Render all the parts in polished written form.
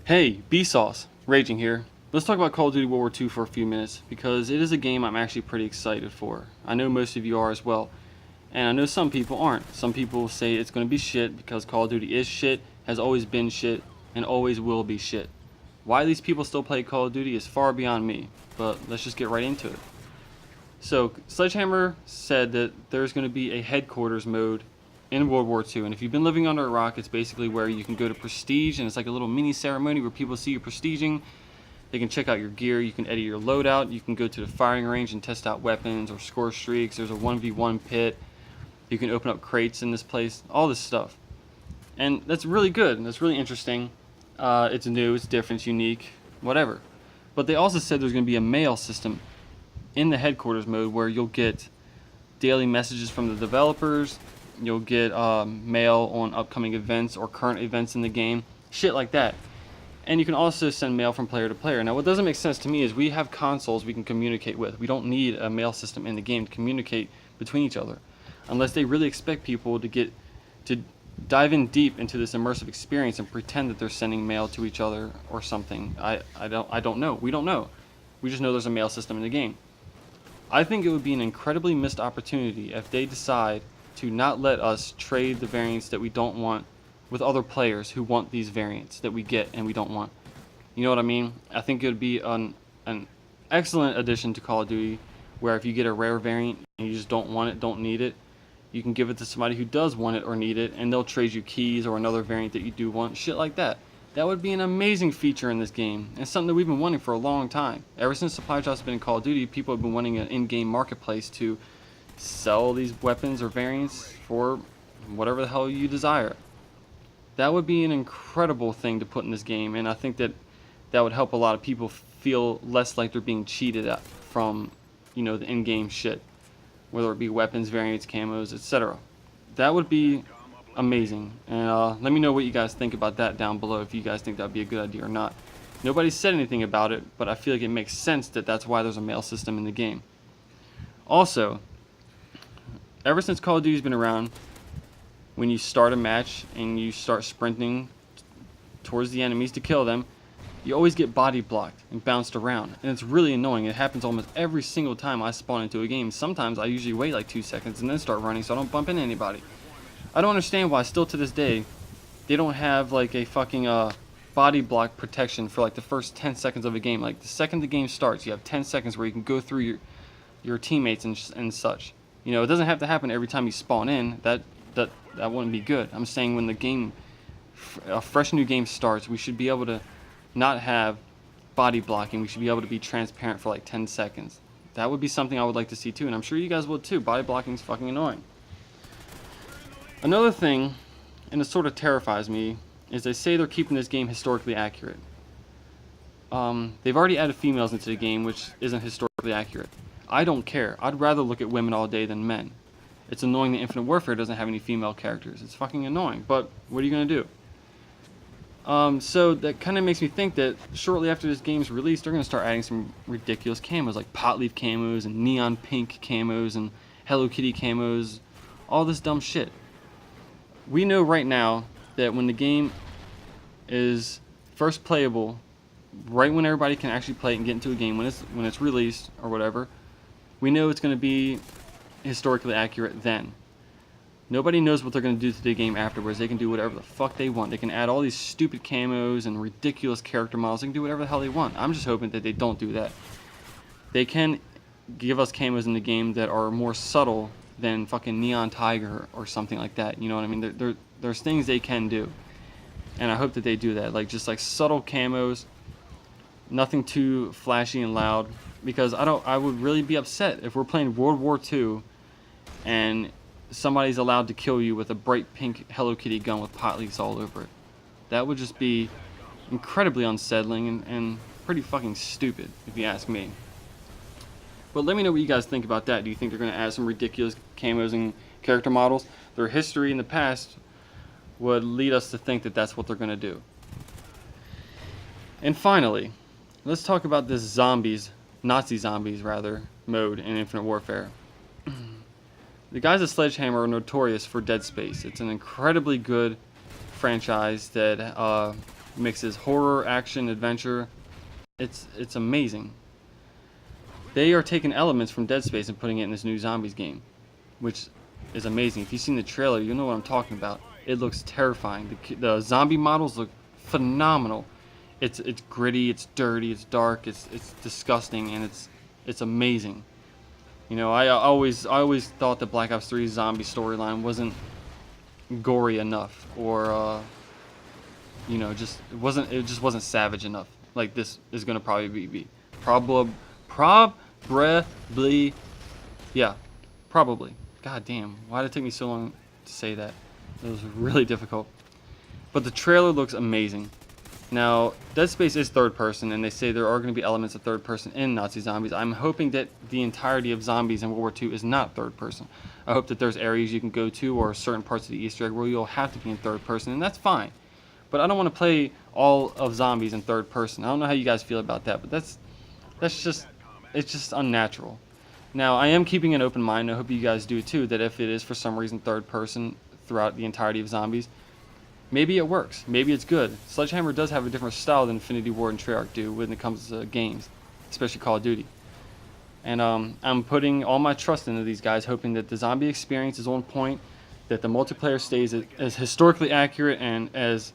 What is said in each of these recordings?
Hey, B-Sauce, Raging here. Let's talk about Call of Duty World War II for a few minutes, because it is a game I'm actually pretty excited for. I know most of you are as well, and I know some people aren't. Some people say it's going to be shit because Call of Duty is shit, has always been shit, and always will be shit. Why these people still play Call of Duty is far beyond me, but let's just get right into it. So, Sledgehammer said that there's going to be a headquarters mode in World War II, and if you've been living under a rock, it's basically where you can go to prestige, and it's like a little mini ceremony where people see you prestiging. They can check out your gear, you can edit your loadout, you can go to the firing range and test out weapons or score streaks. There's a 1v1 pit, you can open up crates in this place, all this stuff. And that's really good, and that's really interesting. It's new, it's different, it's unique, whatever. But they also said there's going to be a mail system in the headquarters mode where you'll get daily messages from the developers, you'll get mail on upcoming events or current events in the game, shit like that. And you can also send mail from player to player. Now what doesn't make sense to me is we have consoles we can communicate with. We don't need a mail system in the game to communicate between each other, unless they really expect people to dive in deep into this immersive experience and pretend that they're sending mail to each other or something. I don't know. We don't know. We just know there's a mail system in the game. I think it would be an incredibly missed opportunity if they decide to not let us trade the variants that we don't want with other players who want these variants that we get and we don't want. You know what I mean? I think it would be an excellent addition to Call of Duty, where if you get a rare variant and you just don't want it, don't need it, you can give it to somebody who does want it or need it, and they'll trade you keys or another variant that you do want, shit like that. That would be an amazing feature in this game, and something that we've been wanting for a long time. Ever since supply drops have been in Call of Duty, people have been wanting an in-game marketplace to sell these weapons or variants for whatever the hell you desire. That would be an incredible thing to put in this game, and I think that would help a lot of people feel less like they're being cheated at from, the in-game shit, whether it be weapons, variants, camos, etc. That would be amazing, and let me know what you guys think about that down below, if you guys think that would be a good idea or not. Nobody said anything about it, but I feel like it makes sense that that's why there's a mail system in the game. Also, ever since Call of Duty's been around, when you start a match and you start sprinting towards the enemies to kill them, you always get body blocked and bounced around, and it's really annoying. It happens almost every single time I spawn into a game. Sometimes I usually wait like 2 seconds and then start running so I don't bump into anybody. I don't understand why still to this day they don't have like a fucking body block protection for like the first 10 seconds of a game. Like the second the game starts, you have 10 seconds where you can go through your teammates and such. It doesn't have to happen every time you spawn in. That wouldn't be good. I'm saying when the game, a fresh new game starts, we should be able to not have body blocking. We should be able to be transparent for like 10 seconds. That would be something I would like to see too, and I'm sure you guys would too. Body blocking is fucking annoying. Another thing, and it sort of terrifies me, is they say they're keeping this game historically accurate. They've already added females into the game, which isn't historically accurate. I don't care. I'd rather look at women all day than men. It's annoying that Infinite Warfare doesn't have any female characters. It's fucking annoying, but what are you going to do? So that kind of makes me think that shortly after this game's released, they're going to start adding some ridiculous camos, like pot leaf camos and neon pink camos and Hello Kitty camos, all this dumb shit. We know right now that when the game is first playable, right when everybody can actually play it and get into a game, when it's released or whatever, we know it's going to be historically accurate then. Nobody knows what they're going to do to the game afterwards. They can do whatever the fuck they want. They can add all these stupid camos and ridiculous character models. They can do whatever the hell they want. I'm just hoping that they don't do that. They can give us camos in the game that are more subtle than fucking Neon Tiger or something like that. You know what I mean? There's things they can do, and I hope that they do that. Like just like subtle camos, nothing too flashy and loud. Because I would really be upset if we're playing World War II and somebody's allowed to kill you with a bright pink Hello Kitty gun with pot leaves all over it. That would just be incredibly unsettling and pretty fucking stupid, if you ask me. But let me know what you guys think about that. Do you think they're going to add some ridiculous camos and character models? Their history in the past would lead us to think that that's what they're going to do. And finally, let's talk about this Nazi zombies rather, mode in Infinite Warfare. The guys at Sledgehammer are notorious for Dead Space. It's an incredibly good franchise that mixes horror, action, adventure. It's amazing. They are taking elements from Dead Space and putting it in this new Zombies game, which is amazing. If you've seen the trailer, you know what I'm talking about. It looks terrifying. The zombie models look phenomenal. It's gritty, it's dirty, it's dark, it's disgusting, and it's amazing. You know, I always thought the Black Ops 3 zombie storyline wasn't gory enough, or you know, it just wasn't savage enough. Like this is gonna probably yeah, probably. God damn, why did it take me so long to say that? It was really difficult. But the trailer looks amazing. Now, Dead Space is third person, and they say there are going to be elements of third person in Nazi Zombies. I'm hoping that the entirety of Zombies in World War II is not third person. I hope that there's areas you can go to or certain parts of the Easter egg where you'll have to be in third person, and that's fine. But I don't want to play all of Zombies in third person. I don't know how you guys feel about that, but it's just unnatural. Now, I am keeping an open mind. I hope you guys do too, that if it is for some reason third person throughout the entirety of Zombies, maybe it works. Maybe it's good. Sledgehammer does have a different style than Infinity Ward and Treyarch do when it comes to games, especially Call of Duty. And I'm putting all my trust into these guys, hoping that the zombie experience is on point, that the multiplayer stays as historically accurate and as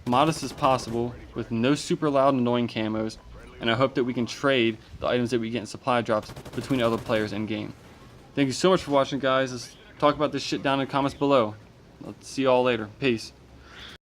modest as possible, with no super loud annoying camos, and I hope that we can trade the items that we get in supply drops between other players in game. Thank you so much for watching, guys. Let's talk about this shit down in the comments below. Let's see y'all later. Peace.